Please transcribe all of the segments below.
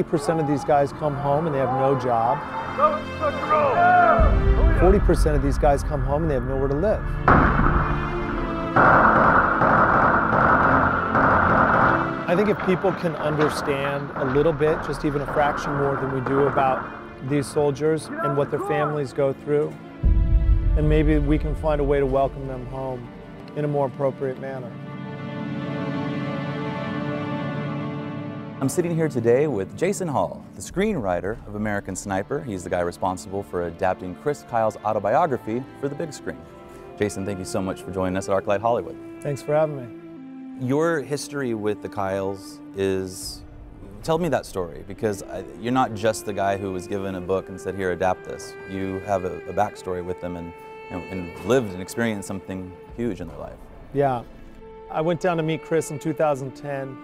%of these guys come home and they have no job. 40% of these guys come home and they have nowhere to live. I think if people can understand a little bit, just even a fraction more than we do about these soldiers and what their families go through, and maybe we can find a way to welcome them home in a more appropriate manner. I'm sitting here today with Jason Hall, the screenwriter of American Sniper. He's the guy responsible for adapting Chris Kyle's autobiography for the big screen. Jason, thank you so much for joining us at ArcLight Hollywood. Thanks for having me. Your history with the Kyles is, tell me that story, because you're not just the guy who was given a book and said, here, adapt this. You have a backstory with them and lived and experienced something huge in their life. Yeah. I went down to meet Chris in 2010,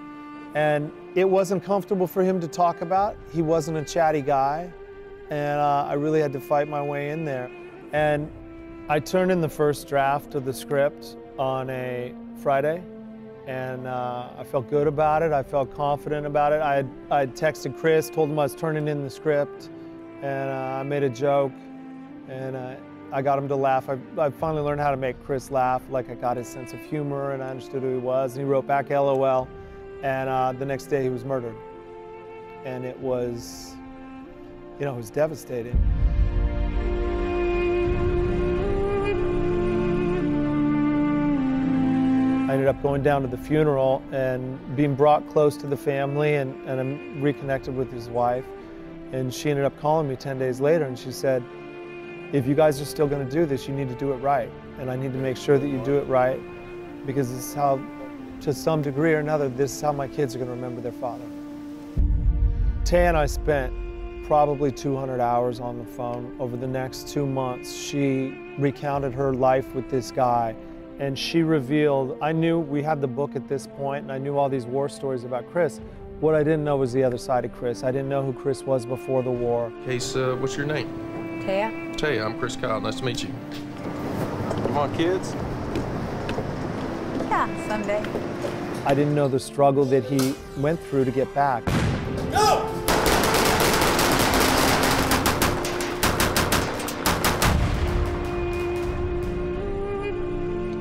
and it wasn't comfortable for him to talk about. He wasn't a chatty guy, and I really had to fight my way in there. And I turned in the first draft of the script on a Friday, and I felt good about it. I felt confident about it. I had texted Chris, told him I was turning in the script, and I made a joke, and I got him to laugh. I finally learned how to make Chris laugh. Like, I got his sense of humor, and I understood who he was. And he wrote back, LOL, and the next day he was murdered. And it was, you know, it was devastating. I ended up going down to the funeral and being brought close to the family, and I'm reconnected with his wife. And she ended up calling me 10 days later, and she said, if you guys are still going to do this, you need to do it right. And I need to make sure that you do it right, because this is how, to some degree or another, this is how my kids are going to remember their father. Tay and I spent probably 200 hours on the phone over the next 2 months. She recounted her life with this guy. And she revealed, I knew we had the book at this point, and I knew all these war stories about Chris. What I didn't know was the other side of Chris. I didn't know who Chris was before the war. Case, what's your name? Taya. Taya, I'm Chris Kyle. Nice to meet you. Come on, kids. Yeah, someday. I didn't know the struggle that he went through to get back. Go!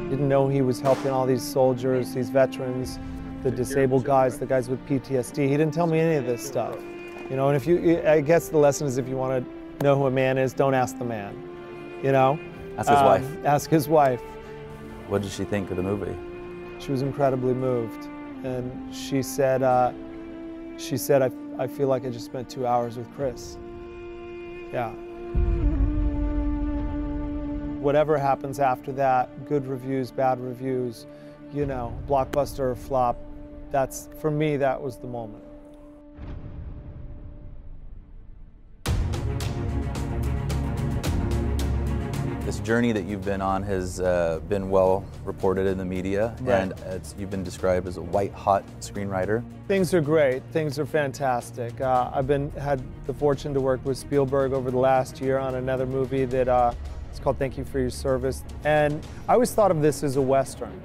Didn't know he was helping all these soldiers, these veterans, the disabled guys, the guys with PTSD. He didn't tell me any of this stuff. You know, and if you, I guess the lesson is, if you want to know who a man is, don't ask the man, you know? Ask his wife. Ask his wife. What did she think of the movie? She was incredibly moved. And she said, I feel like I just spent 2 hours with Chris. Yeah. Whatever happens after that, good reviews, bad reviews, you know, blockbuster or flop, that's, for me, that was the moment. This journey that you've been on has been well reported in the media, right. And you've been described as a white-hot screenwriter. Things are great. Things are fantastic. I've had the fortune to work with Spielberg over the last year on another movie that it's called Thank You for Your Service. And I always thought of this as a Western.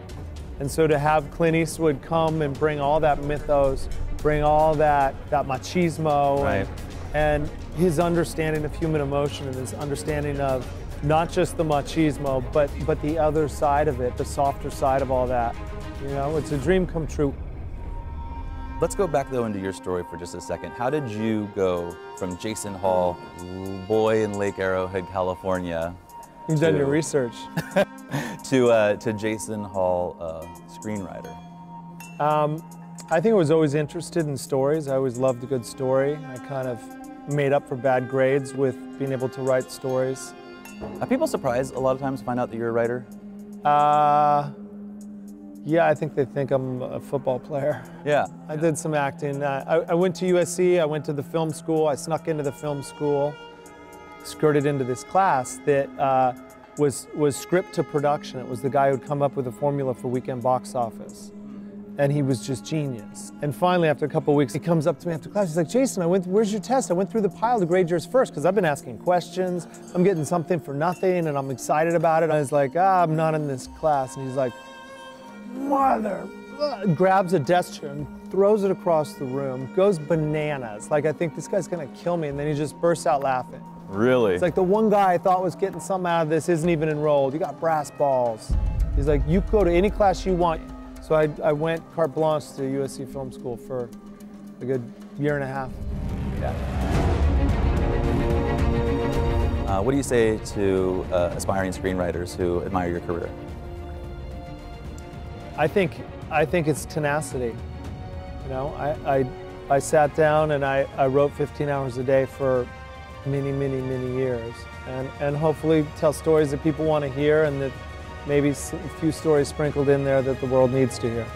And so to have Clint Eastwood come and bring all that mythos, bring all that machismo, right. and his understanding of human emotion and his understanding of not just the machismo, but the other side of it, the softer side of all that. You know, it's a dream come true. Let's go back, though, into your story for just a second. How did you go from Jason Hall, boy in Lake Arrowhead, California, You've done your research. to Jason Hall, screenwriter? I think I was always interested in stories. I always loved a good story. I kind of made up for bad grades with being able to write stories. Are people surprised a lot of times to find out that you're a writer? Yeah, I think they think I'm a football player. Yeah. I did some acting. I went to USC, I went to the film school, I snuck into the film school, skirted into this class that was script to production. It was the guy who'd come up with a formula for weekend box office. And he was just genius. And finally, after a couple of weeks, he comes up to me after class. He's like, Jason, where's your test? I went through the pile to grade yours first, because I've been asking questions. I'm getting something for nothing, and I'm excited about it. I was like, I'm not in this class. And he's like, mother, grabs a desk chair and throws it across the room, goes bananas. Like, I think this guy's gonna kill me, and then he just bursts out laughing. Really? It's like the one guy I thought was getting something out of this isn't even enrolled. You got brass balls. He's like, you go to any class you want. So I went carte blanche to USC Film School for a good year and a half. Yeah. What do you say to aspiring screenwriters who admire your career? I think it's tenacity. You know, I sat down and I wrote 15 hours a day for many, many, many years, and hopefully tell stories that people want to hear, and that maybe a few stories sprinkled in there that the world needs to hear.